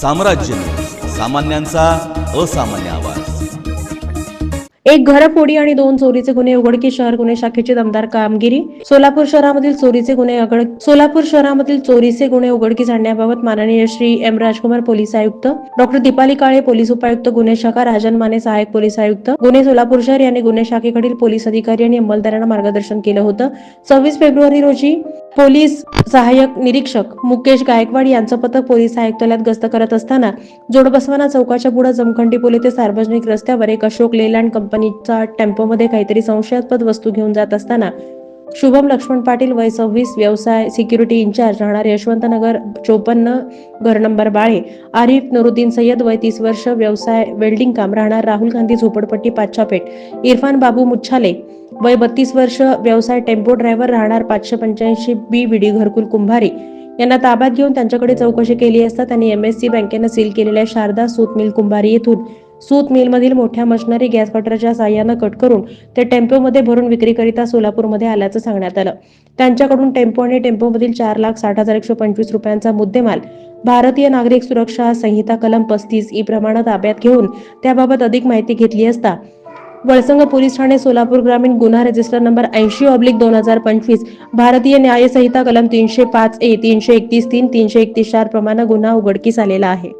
साम्राज्य सामान्यांचा असामान्य आवाज। एक घरफोडी आणि 2 चोरीचे गुन्हे उघडकीस, शहर गुन्हे शाखेची दमदार कामगिरी। सोलापूर शहरामधील चोरीचे गुन्हे उघडकीस आणण्याबाबत माननीय श्री एम राजकुमार पोलीस आयुक्त, डॉक्टर दीपाली काळे पोलीस उपायुक्त गुन्हे शाखा, राजन माने सहाय्यक पोलीस आयुक्त गुन्हे सोलापूर शहर यांनी गुन्हे शाखेकडील पोलीस अधिकारी आणि अंमलदारांना मार्गदर्शन केलं होतं। 26 फेब्रुवारी रोजी पोलीस सहाय्यक निरीक्षक मुकेश गायकवाड यांचं पथक पोलीस आयुक्तालयात गस्त करत असताना जोडबसवाना चौकाच्या पुढे जमखंडी पूल येथे सार्वजनिक रस्त्यावर एक अशोक लेलँड कंपनीचा टेम्पोमध्ये काहीतरी संशयास्पद वस्तू घेऊन जात असताना शुभम लक्ष्मण पाटील वय 26 व्यवसाय सिक्युरिटी इंचार्ज राहणार यशवंतनगर 54 घर नंबर बाळे, आरिफ नुरुद्दीन सय्यद वय 30 वर्ष व्यवसाय वेल्डिंग काम राहणार राहुल गांधी झोपडपट्टी पाच्छापेठ, इरफान बाबू मुच्छाले वय 32 वर्ष व्यवसाय टेम्पो ड्रायव्हर राहणार 585 बी विडी घरकुल कुंभारी यांना ताब्यात घेऊन त्यांच्याकडे चौकशी केली असता त्यांनी MSC बँकेने सील केलेल्या शारदा सूत मिल कुंभारी येथून सूत मिलमधील मोठ्या मशिनरी गॅस कटरच्या साहाय्याने कट करून ते टेम्पोमध्ये भरून विक्रीकरिता सोलापूरमध्ये आल्याचं सांगण्यात आलं। त्यांच्याकडून टेम्पो आणि टेम्पोमधील 4,60,125 रुपयांचा मुद्देमाल भारतीय नागरिक सुरक्षा संहिता कलम 35 ई प्रमाणे ताब्यात घेऊन त्याबाबत अधिक माहिती घेतली असता वळसंग पोलीस ठाणे सोलापूर ग्रामीण गुन्हा रजिस्टर नंबर 80/2025 भारतीय न्याय संहिता कलम 305A 331 3 331 4 प्रमाणे गुन्हा उघडकीस आलेला आहे।